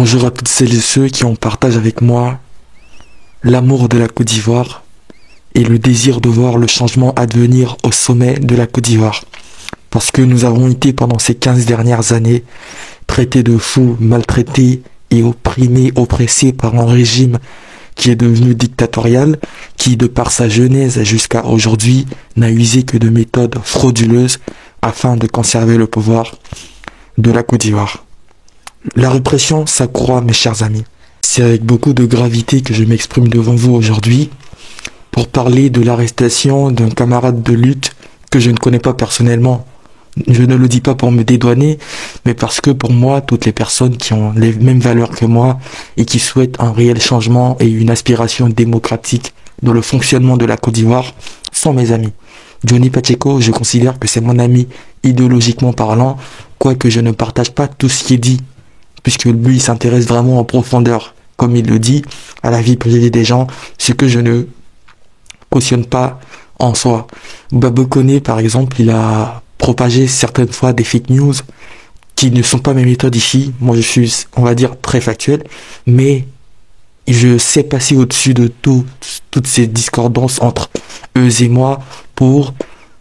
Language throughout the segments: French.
Bonjour à toutes celles et ceux qui ont partagé avec moi l'amour de la Côte d'Ivoire et le désir de voir le changement advenir au sommet de la Côte d'Ivoire. Parce que nous avons été pendant ces 15 dernières années traités de fous, maltraités et opprimés, oppressés par un régime qui est devenu dictatorial, qui de par sa genèse jusqu'à aujourd'hui n'a usé que de méthodes frauduleuses afin de conserver le pouvoir de la Côte d'Ivoire. La répression s'accroît, mes chers amis. C'est avec beaucoup de gravité que je m'exprime devant vous aujourd'hui pour parler de l'arrestation d'un camarade de lutte que je ne connais pas personnellement. Je ne le dis pas pour me dédouaner, mais parce que pour moi, toutes les personnes qui ont les mêmes valeurs que moi et qui souhaitent un réel changement et une aspiration démocratique dans le fonctionnement de la Côte d'Ivoire sont mes amis. Johnny Pacheco, je considère que c'est mon ami idéologiquement parlant, quoique je ne partage pas tout ce qui est dit, puisque lui il s'intéresse vraiment en profondeur, comme il le dit, à la vie privée des gens, ce que je ne cautionne pas en soi. Babou Koné, par exemple, il a propagé certaines fois des fake news qui ne sont pas mes méthodes ici. Moi, je suis, on va dire, très factuel, mais je sais passer au-dessus de toutes ces discordances entre eux et moi pour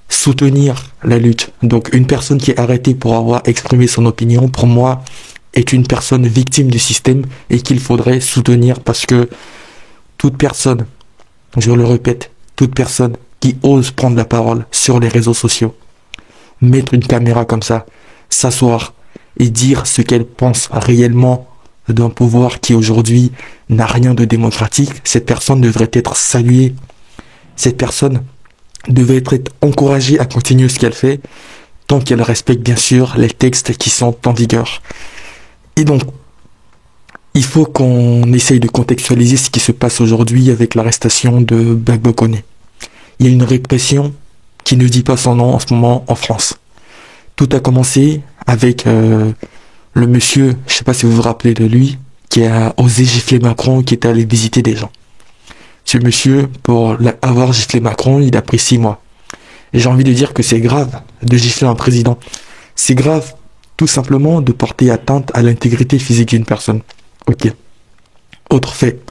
soutenir la lutte. Donc, une personne qui est arrêtée pour avoir exprimé son opinion, pour moi, est une personne victime du système et qu'il faudrait soutenir parce que toute personne, je le répète, toute personne qui ose prendre la parole sur les réseaux sociaux, mettre une caméra comme ça, s'asseoir et dire ce qu'elle pense réellement d'un pouvoir qui aujourd'hui n'a rien de démocratique, cette personne devrait être saluée. Cette personne devait être encouragée à continuer ce qu'elle fait tant qu'elle respecte bien sûr les textes qui sont en vigueur. Et donc, il faut qu'on essaye de contextualiser ce qui se passe aujourd'hui avec l'arrestation de Babou Koné. Il y a une répression qui ne dit pas son nom en ce moment en France. Tout a commencé avec le monsieur, je ne sais pas si vous vous rappelez de lui, qui a osé gifler Macron, qui est allé visiter des gens. Ce monsieur, pour avoir giflé Macron, il a pris 6 mois. Et j'ai envie de dire que c'est grave de gifler un président. C'est grave tout simplement de porter atteinte à l'intégrité physique d'une personne. Ok. Autre fait.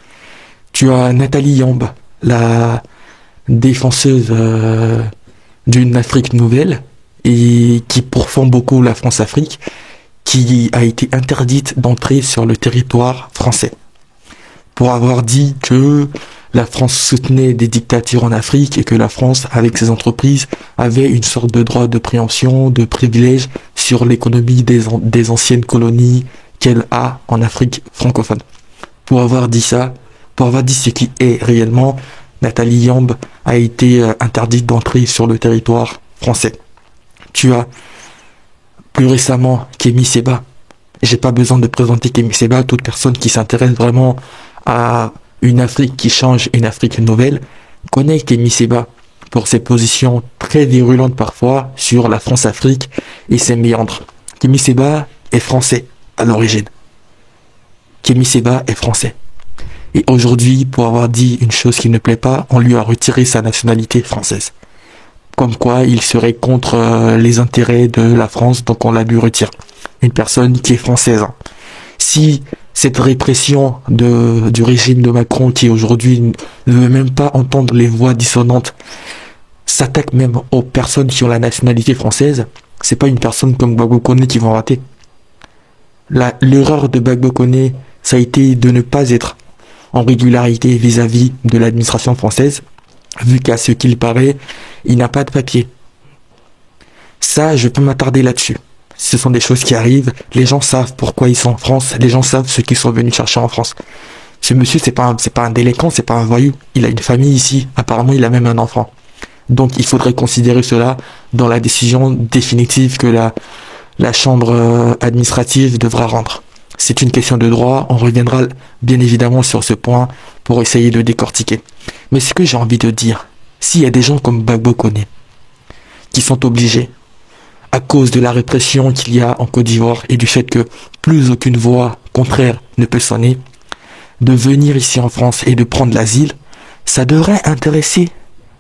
Tu as Nathalie Yamb, la défenseuse d'une Afrique nouvelle et qui pourfend beaucoup la France-Afrique, qui a été interdite d'entrer sur le territoire français pour avoir dit que la France soutenait des dictatures en Afrique et que la France, avec ses entreprises, avait une sorte de droit de préemption, de privilège sur l'économie des anciennes colonies qu'elle a en Afrique francophone. Pour avoir dit ça, pour avoir dit ce qui est réellement, Nathalie Yamb a été interdite d'entrer sur le territoire français. Tu as plus récemment Kémy Séba. J'ai pas besoin de présenter Kémy Séba. Toute personne qui s'intéresse vraiment à une Afrique qui change, une Afrique nouvelle, connaît Kémy Séba pour ses positions très virulentes parfois sur la France-Afrique et ses méandres. Kémy Séba est français à l'origine. Kémy Séba est français. Et aujourd'hui, pour avoir dit une chose qui ne plaît pas, on lui a retiré sa nationalité française. Comme quoi, il serait contre les intérêts de la France, donc on la lui retire. Une personne qui est française. Si cette répression du régime de Macron, qui aujourd'hui ne veut même pas entendre les voix dissonantes, s'attaque même aux personnes qui ont la nationalité française, c'est pas une personne comme Babou Koné qui vont rater. L'erreur de Babou Koné, ça a été de ne pas être en régularité vis-à-vis de l'administration française, vu qu'à ce qu'il paraît, il n'a pas de papier. Ça, je peux m'attarder là-dessus. Ce sont des choses qui arrivent, les gens savent pourquoi ils sont en France, les gens savent ce qu'ils sont venus chercher en France. Ce monsieur, c'est pas un délinquant, c'est pas un voyou, il a une famille ici, apparemment il a même un enfant. Donc il faudrait considérer cela dans la décision définitive que la chambre administrative devra rendre. C'est une question de droit, on reviendra bien évidemment sur ce point pour essayer de décortiquer. Mais ce que j'ai envie de dire, s'il y a des gens comme Babou Koné qui sont obligés, à cause de la répression qu'il y a en Côte d'Ivoire et du fait que plus aucune voix contraire ne peut sonner, de venir ici en France et de prendre l'asile, ça devrait intéresser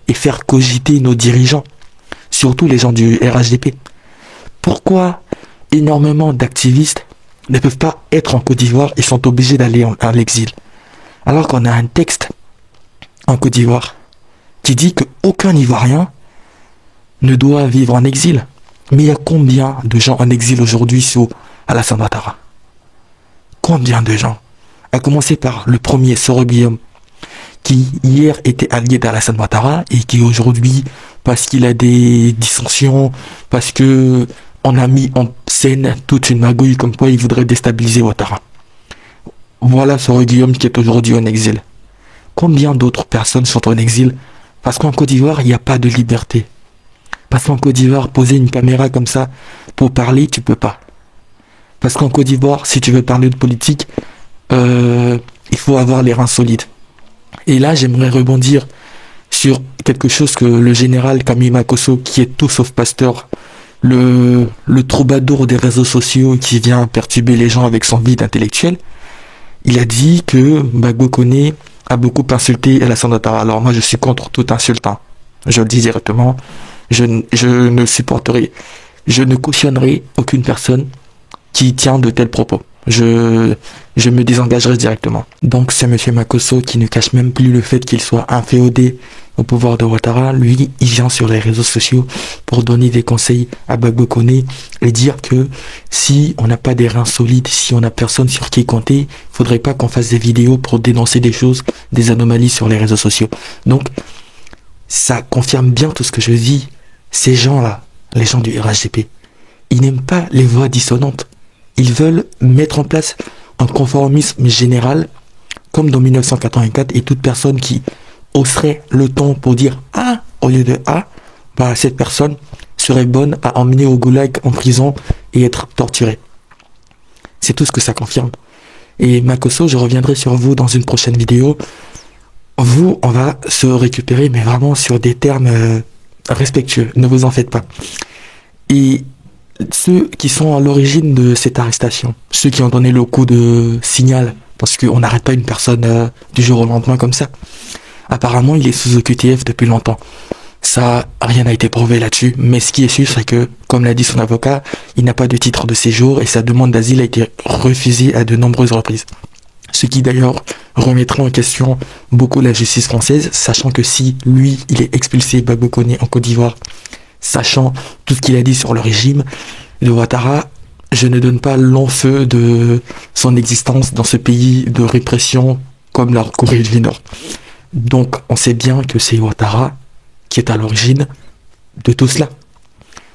et faire cogiter nos dirigeants, surtout les gens du RHDP. Pourquoi énormément d'activistes ne peuvent pas être en Côte d'Ivoire et sont obligés d'aller à l'exil. Alors qu'on a un texte en Côte d'Ivoire qui dit qu'aucun Ivoirien ne doit vivre en exil. Mais il y a combien de gens en exil aujourd'hui sous Alassane Ouattara? Combien de gens? À commencer par le premier, Soro Guillaume, qui hier était allié d'Alassane Ouattara et qui aujourd'hui, parce qu'il a des dissensions, parce que on a mis en scène toute une magouille comme quoi il voudrait déstabiliser Ouattara. Voilà Soro Guillaume qui est aujourd'hui en exil. Combien d'autres personnes sont en exil? Parce qu'en Côte d'Ivoire, il n'y a pas de liberté. Parce qu'en Côte d'Ivoire, poser une caméra comme ça pour parler, tu peux pas. Parce qu'en Côte d'Ivoire, si tu veux parler de politique, il faut avoir les reins solides. Et là, j'aimerais rebondir sur quelque chose que le général Camille Makosso, qui est tout sauf pasteur, le troubadour des réseaux sociaux qui vient perturber les gens avec son vide intellectuel, il a dit que Gbagbo Koné a beaucoup insulté Alassane Ouattara. Alors moi, je suis contre tout insulte. Je le dis directement. Je ne supporterai, je ne cautionnerai aucune personne qui tient de tels propos. Je me désengagerai directement. Donc c'est monsieur Makosso qui ne cache même plus le fait qu'il soit inféodé au pouvoir de Ouattara. Lui, il vient sur les réseaux sociaux pour donner des conseils à Gbagbo Koné et dire que si on n'a pas des reins solides, si on n'a personne sur qui compter, il faudrait pas qu'on fasse des vidéos pour dénoncer des choses, des anomalies sur les réseaux sociaux. Donc ça confirme bien tout ce que je dis. Ces gens-là, les gens du RHDP, ils n'aiment pas les voix dissonantes. Ils veulent mettre en place un conformisme général, comme dans 1984, et toute personne qui hausserait le ton pour dire « A » au lieu de « A », bah, cette personne serait bonne à emmener au goulag en prison et être torturée. C'est tout ce que ça confirme. Et Makosso, je reviendrai sur vous dans une prochaine vidéo. Vous, on va se récupérer, mais vraiment sur des termes respectueux, ne vous en faites pas. Et ceux qui sont à l'origine de cette arrestation, ceux qui ont donné le coup de signal, parce qu'on n'arrête pas une personne du jour au lendemain comme ça. Apparemment, il est sous OQTF depuis longtemps. Ça, rien n'a été prouvé là-dessus, mais ce qui est sûr, c'est que, comme l'a dit son avocat, il n'a pas de titre de séjour et sa demande d'asile a été refusée à de nombreuses reprises. Ce qui d'ailleurs remettra en question beaucoup la justice française, sachant que si lui, il est expulsé, Gbagbo Koné, en Côte d'Ivoire, sachant tout ce qu'il a dit sur le régime de Ouattara, je ne donne pas long feu de son existence dans ce pays de répression comme la Corée du Nord. Donc on sait bien que c'est Ouattara qui est à l'origine de tout cela.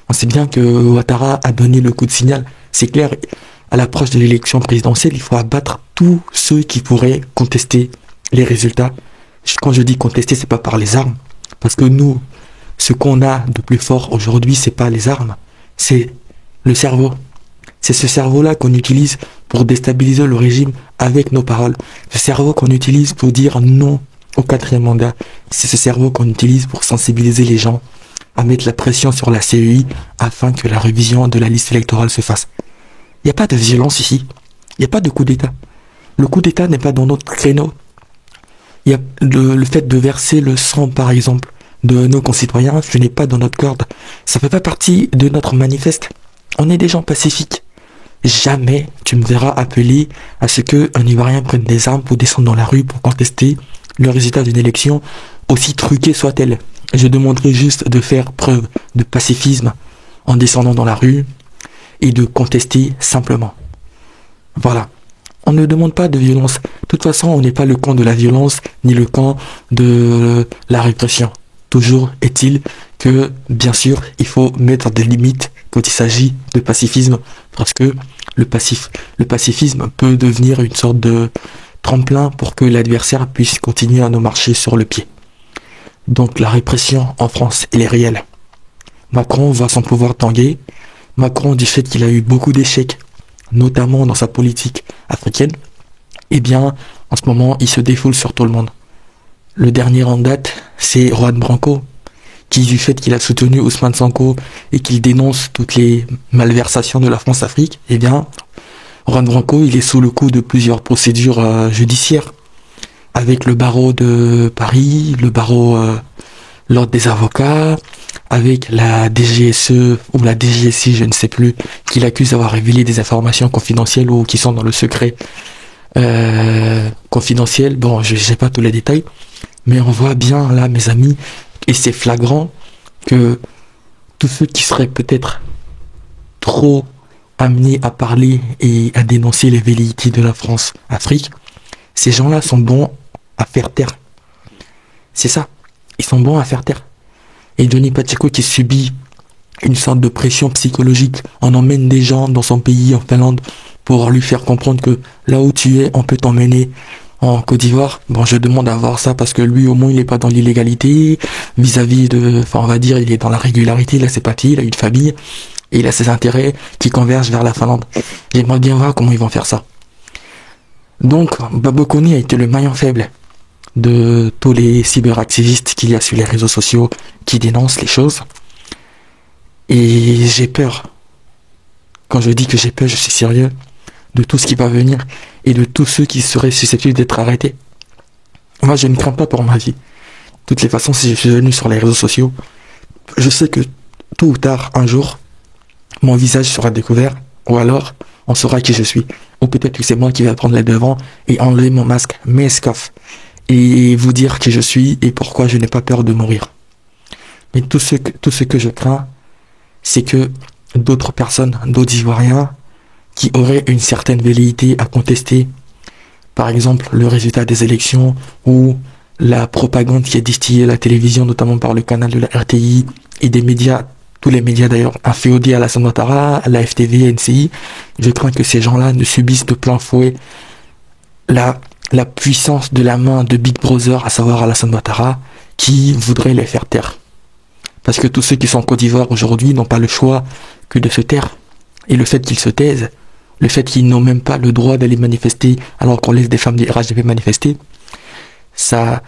On sait bien que Ouattara a donné le coup de signal. C'est clair, à l'approche de l'élection présidentielle, il faut abattre tous ceux qui pourraient contester les résultats. Quand je dis contester, c'est pas par les armes. Parce que nous, ce qu'on a de plus fort aujourd'hui, c'est pas les armes, c'est le cerveau. C'est ce cerveau-là qu'on utilise pour déstabiliser le régime avec nos paroles. Ce cerveau qu'on utilise pour dire non au 4e mandat. C'est ce cerveau qu'on utilise pour sensibiliser les gens à mettre la pression sur la CEI afin que la révision de la liste électorale se fasse. Il n'y a pas de violence ici. Il n'y a pas de coup d'État. Le coup d'État n'est pas dans notre créneau. Il y a le fait de verser le sang, par exemple, de nos concitoyens, ce n'est pas dans notre corde. Ça ne fait pas partie de notre manifeste. On est des gens pacifiques. Jamais tu me verras appeler à ce qu'un Ivoirien prenne des armes pour descendre dans la rue pour contester le résultat d'une élection, aussi truquée soit-elle. Je demanderai juste de faire preuve de pacifisme en descendant dans la rue et de contester simplement. Voilà. On ne demande pas de violence. De toute façon, on n'est pas le camp de la violence ni le camp de la répression. Toujours est-il que, bien sûr, il faut mettre des limites quand il s'agit de pacifisme, parce que le pacifisme peut devenir une sorte de tremplin pour que l'adversaire puisse continuer à nous marcher sur le pied. Donc la répression en France, elle est réelle. Macron voit son pouvoir tanguer. Macron, du fait qu'il a eu beaucoup d'échecs, notamment dans sa politique africaine, eh bien, en ce moment, il se défoule sur tout le monde. Le dernier en date, c'est Juan Branco, qui, du fait qu'il a soutenu Ousmane Sonko et qu'il dénonce toutes les malversations de la France-Afrique, eh bien, Juan Branco, il est sous le coup de plusieurs procédures judiciaires, avec le barreau de Paris, le barreau l'ordre des avocats, avec la DGSE ou la DGSI, je ne sais plus, qui l'accuse d'avoir révélé des informations confidentielles ou qui sont dans le secret confidentiel. Bon, je n'ai pas tous les détails, mais on voit bien là, mes amis, et c'est flagrant que tous ceux qui seraient peut-être trop amenés à parler et à dénoncer les velléités de la France-Afrique, ces gens-là sont bons à faire taire. C'est ça, ils sont bons à faire taire. Et Denis Pacheco qui subit une sorte de pression psychologique, on emmène des gens dans son pays, en Finlande, pour lui faire comprendre que là où tu es, on peut t'emmener en Côte d'Ivoire. Bon, je demande à voir ça parce que lui, au moins, il n'est pas dans l'illégalité, vis-à-vis de, enfin, on va dire, il est dans la régularité, il a ses papiers, il a une famille, et il a ses intérêts qui convergent vers la Finlande. J'aimerais bien voir comment ils vont faire ça. Donc, Babo Koné a été le maillon faible de tous les cyberactivistes qu'il y a sur les réseaux sociaux qui dénoncent les choses. Et j'ai peur. Quand je dis que j'ai peur, je suis sérieux de tout ce qui va venir et de tous ceux qui seraient susceptibles d'être arrêtés. Moi, je ne crains pas pour ma vie. De toutes les façons, si je suis venu sur les réseaux sociaux, je sais que tôt ou tard, un jour, mon visage sera découvert, ou alors on saura qui je suis. Ou peut-être que c'est moi qui vais prendre les devants et enlever mon masque, mes scaphes, et vous dire qui je suis et pourquoi je n'ai pas peur de mourir. Mais tout ce que je crains, c'est que d'autres personnes, d'autres Ivoiriens, qui auraient une certaine velléité à contester, par exemple, le résultat des élections ou la propagande qui est distillée à la télévision, notamment par le canal de la RTI et des médias, tous les médias d'ailleurs, inféodés à la Ouattara, à la FTV, à NCI, je crains que ces gens-là ne subissent de plein fouet la puissance de la main de Big Brother, à savoir Alassane Ouattara, qui voudrait les faire taire. Parce que tous ceux qui sont en Côte d'Ivoire aujourd'hui n'ont pas le choix que de se taire. Et le fait qu'ils se taisent, le fait qu'ils n'ont même pas le droit d'aller manifester alors qu'on laisse des femmes du RHDP manifester, ça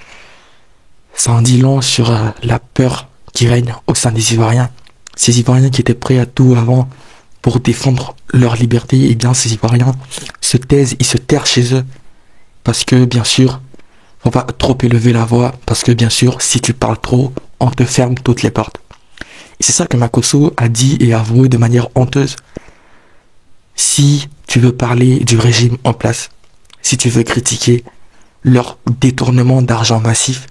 en dit long sur la peur qui règne au sein des Ivoiriens. Ces Ivoiriens qui étaient prêts à tout avant pour défendre leur liberté, et bien ces Ivoiriens se taisent, ils se terrent chez eux. Parce que bien sûr, faut pas trop élever la voix, parce que bien sûr, si tu parles trop, on te ferme toutes les portes. Et c'est ça que Makosso a dit et avoué de manière honteuse. Si tu veux parler du régime en place, si tu veux critiquer leur détournement d'argent massif,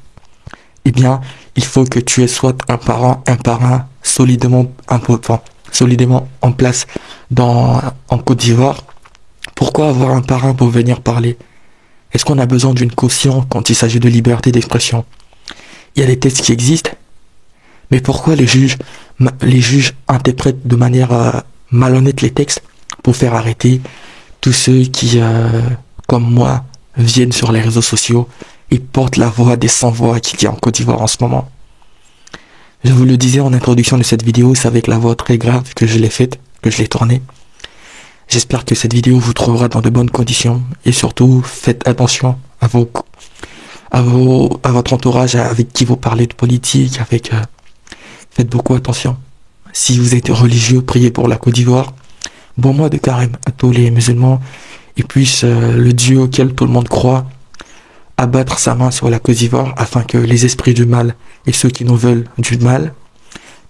eh bien, il faut que tu aies soit un parrain solidement en place en Côte d'Ivoire. Pourquoi avoir un parrain pour venir parler? Est-ce qu'on a besoin d'une caution quand il s'agit de liberté d'expression? Il y a des textes qui existent, mais pourquoi les juges interprètent de manière malhonnête les textes pour faire arrêter tous ceux qui, comme moi, viennent sur les réseaux sociaux et portent la voix des sans-voix qu'il y a en Côte d'Ivoire en ce moment? Je vous le disais en introduction de cette vidéo, c'est avec la voix très grave que je l'ai faite, que je l'ai tournée. J'espère que cette vidéo vous trouvera dans de bonnes conditions et surtout faites attention à votre entourage avec qui vous parlez de politique, faites beaucoup attention. Si vous êtes religieux, priez pour la Côte d'Ivoire. Bon mois de carême à tous les musulmans et puisse le Dieu auquel tout le monde croit abattre sa main sur la Côte d'Ivoire afin que les esprits du mal et ceux qui nous veulent du mal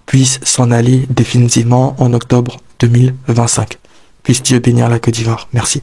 puissent s'en aller définitivement en octobre 2025. Puisse Dieu bénir la Côte d'Ivoire. Merci.